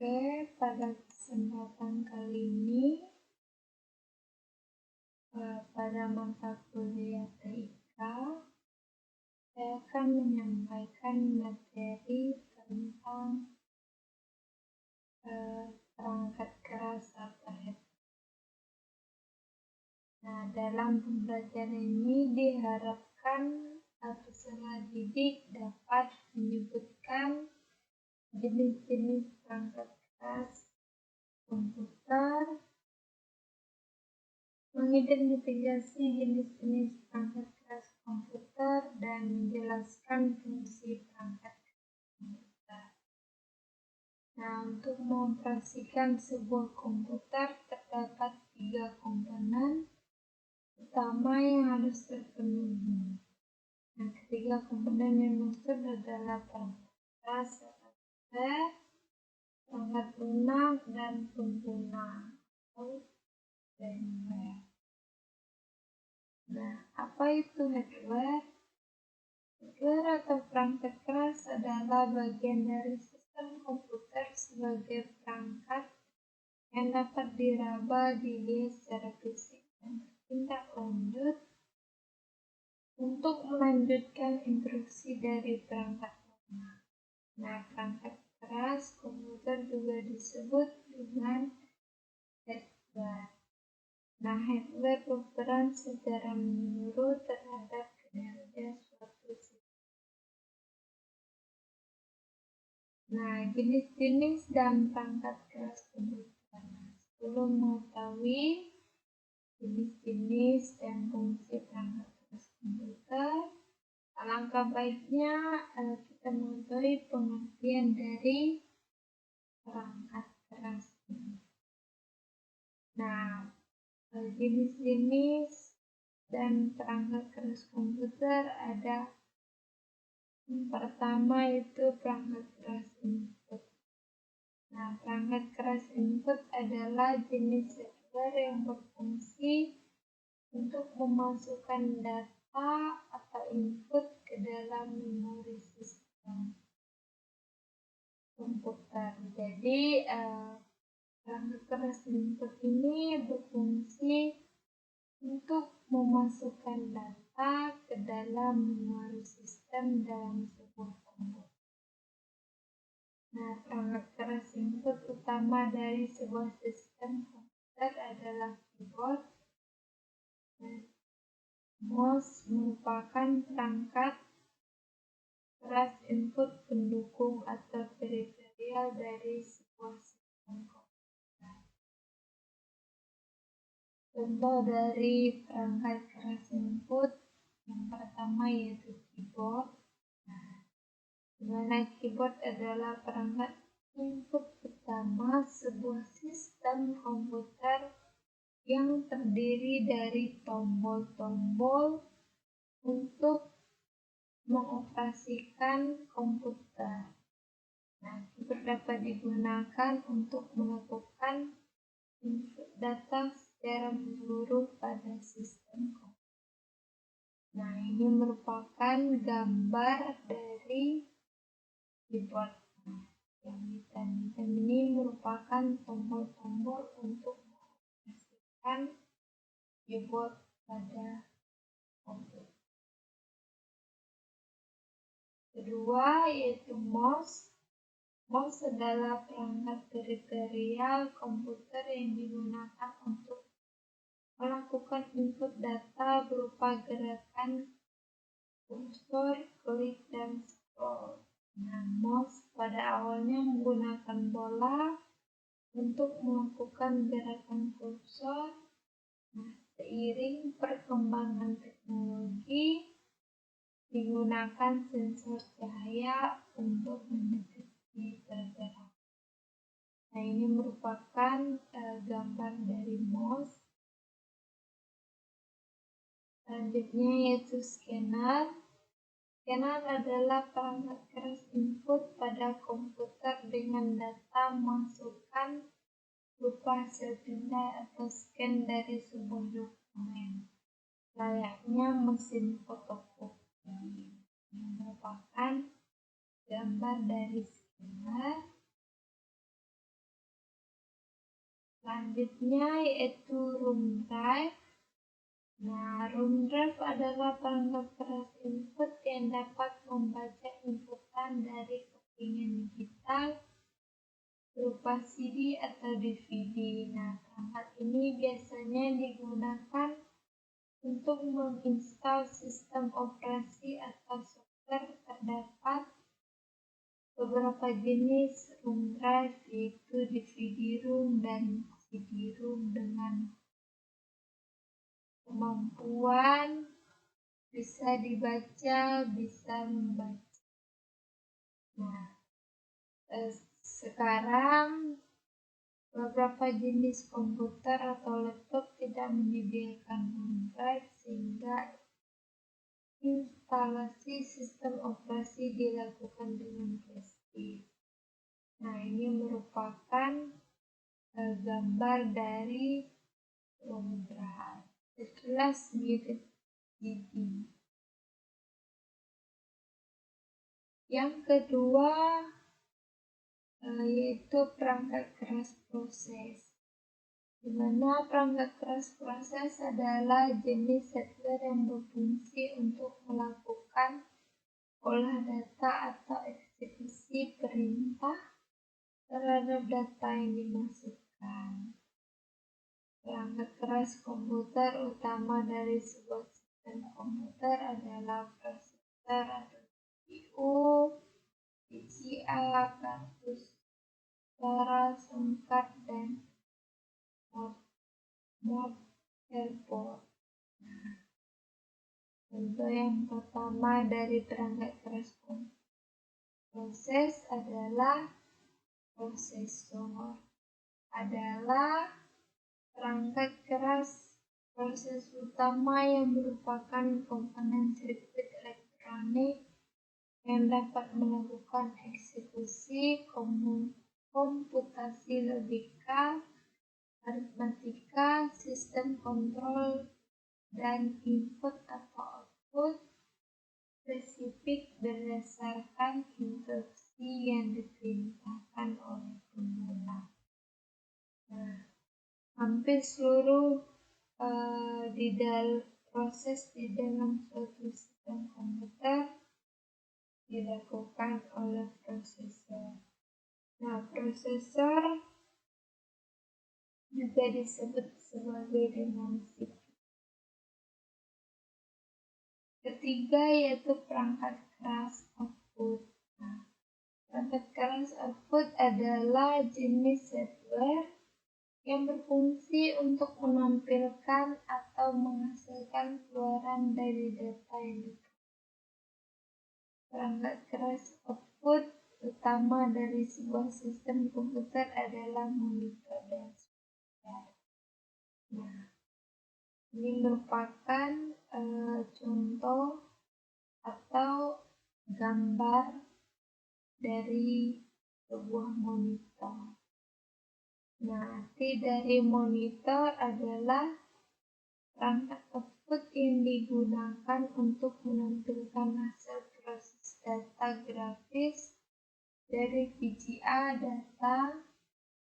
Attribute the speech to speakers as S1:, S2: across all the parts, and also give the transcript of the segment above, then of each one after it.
S1: Oke, pada kesempatan kali ini pada mata kuliah TIK, saya akan menyampaikan materi tentang perangkat keras atau headset. Nah, dalam pembelajaran ini diharapkan peserta didik dapat menyebutkan jenis-jenis perangkat keras komputer, mengidentifikasi jenis-jenis perangkat keras komputer, dan menjelaskan fungsi perangkat komputer. Nah, untuk mengoperasikan sebuah komputer terdapat 3 komponen utama yang harus terpenuhi. Nah, ketiga komponen yang dimaksud adalah perangkat keras atau hardware, perangkat lunak, dan pengguna atau firmware. Nah, apa itu hardware? Hardware atau perangkat keras adalah bagian dari sistem komputer sebagai perangkat yang dapat diraba, dilihat secara fisik, dan bertindak lanjut untuk melanjutkan instruksi dari perangkat lunak. Nah, perangkat keras komputer juga disebut dengan hardware. Nah, hardware berperan secara menyeluruh terhadap kinerja suatu sistem. Nah, jenis-jenis dan perangkat keras komputer. Sebelum mengetahui jenis-jenis dan fungsi perangkat keras komputer, alangkah baiknya kita mengetahui pengertian dari perangkat keras ini. Nah, jenis-jenis dan perangkat keras komputer ada yang pertama yaitu perangkat keras input. Nah, perangkat keras input adalah jenis hardware yang berfungsi untuk memasukkan data atau input ke dalam memori sistem komputer. Jadi, perangkat keras input ini berfungsi untuk memasukkan data ke dalam memori sistem dalam sebuah komputer. Nah, perangkat keras input utama dari sebuah sistem komputer adalah keyboard. Mouse merupakan perangkat keras input pendukung atau periferial dari sebuah sistem komputer. Contoh dari perangkat keras input yang pertama yaitu keyboard. Nah, dimana keyboard adalah perangkat input utama sebuah sistem komputer yang terdiri dari tombol-tombol untuk mengoperasikan komputer. Nah, keyboard dapat digunakan untuk melakukan input data secara menyeluruh pada sistem komputer. Nah, ini merupakan gambar dari keyboard. Yang ditandai ini merupakan tombol-tombol untuk mengoperasikan keyboard pada komputer. Kedua yaitu mouse. Mouse adalah perangkat periferial komputer yang digunakan untuk melakukan input data berupa gerakan kursor, klik, dan scroll. Nah, mouse pada awalnya menggunakan bola untuk melakukan gerakan kursor. Nah, seiring perkembangan teknologi, digunakan sensor cahaya untuk mendeteksi pergerakan. Nah, ini merupakan gambar dari mouse. Selanjutnya yaitu scanner. Scanner adalah perangkat keras input pada komputer dengan data masukan berupa hasil pindai atau scan dari sebuah dokumen, layaknya mesin fotokopi, yang merupakan gambar dari scanner. Selanjutnya yaitu room drive. Nah, room drive adalah perangkat keras input yang dapat membaca inputan dari kepingan digital berupa CD atau DVD. Nah, perangkat ini biasanya digunakan untuk menginstal sistem operasi atau software. Terdapat beberapa jenis room drive, yaitu DVD room dan CD room dengan kemampuan bisa dibaca, bisa membaca. Nah, sekarang beberapa jenis komputer atau laptop tidak menyediakan room drive sehingga instalasi sistem operasi dilakukan dengan flash. Nah, ini merupakan gambar dari room drive. Sekilas mirip CD. Yang kedua yaitu perangkat keras proses. Di mana perangkat keras proses adalah jenis hardware yang berfungsi untuk melakukan olah data atau eksekusi perintah terhadap data yang dimasukkan. Perangkat keras komputer utama dari sebuah sistem komputer adalah prosesor atau CPU, VGA, kartu suara, sound card, dan motherboard. Nah, contoh yang pertama dari perangkat keras proses adalah prosesor. Adalah perangkat keras proses utama yang merupakan komponen sirkuit elektronik yang dapat melakukan eksekusi komputasi logika, aritmatika, sistem kontrol, dan input atau output spesifik berdasarkan instruksi yang diperintahkan oleh pengguna. Nah, hampir seluruh proses di dalam suatu sistem komputer dilakukan oleh prosesor. Nah, prosesor juga disebut sebagai dengan CPU. Ketiga yaitu perangkat keras output. Nah, perangkat keras output adalah jenis hardware yang berfungsi untuk menampilkan atau menghasilkan keluaran dari data yang diperoleh. Perangkat keras output utama dari sebuah sistem komputer adalah monitor dan speaker. Nah, ini merupakan contoh atau gambar dari sebuah monitor. Nah, arti dari monitor adalah perangkat output yang digunakan untuk menampilkan hasil proses data grafis dari VGA. Data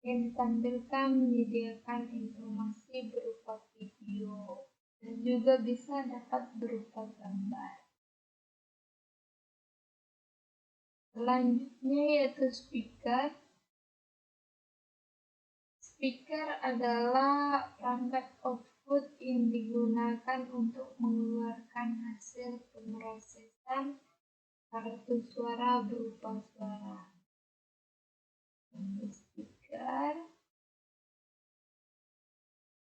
S1: yang ditampilkan menyediakan informasi berupa video dan juga bisa dapat berupa gambar. Selanjutnya yaitu speaker. Speaker adalah perangkat output yang digunakan untuk mengeluarkan hasil pemrosesan kartu suara berupa suara. Speaker.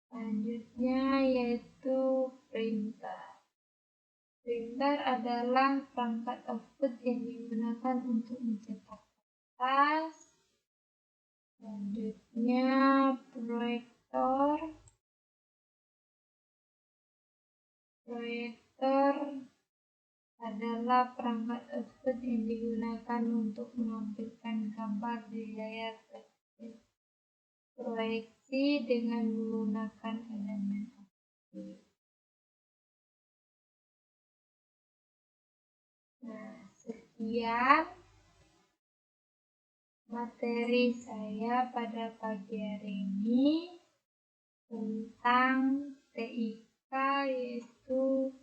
S1: Selanjutnya yaitu printer. Printer adalah perangkat output yang digunakan untuk mencetak kertas. Selanjutnya proyektor. Proyektor adalah perangkat output yang digunakan untuk menampilkan gambar di layar proyeksi dengan menggunakan elemen optik. Nah, sekian materi saya pada pagi hari ini tentang TIK, yaitu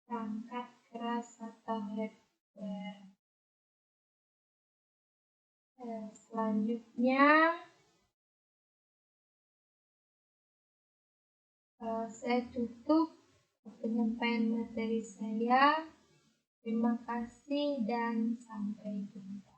S1: perangkat keras atau hardware. Selanjutnya saya tutup penyampaian materi saya. Terima kasih dan sampai jumpa.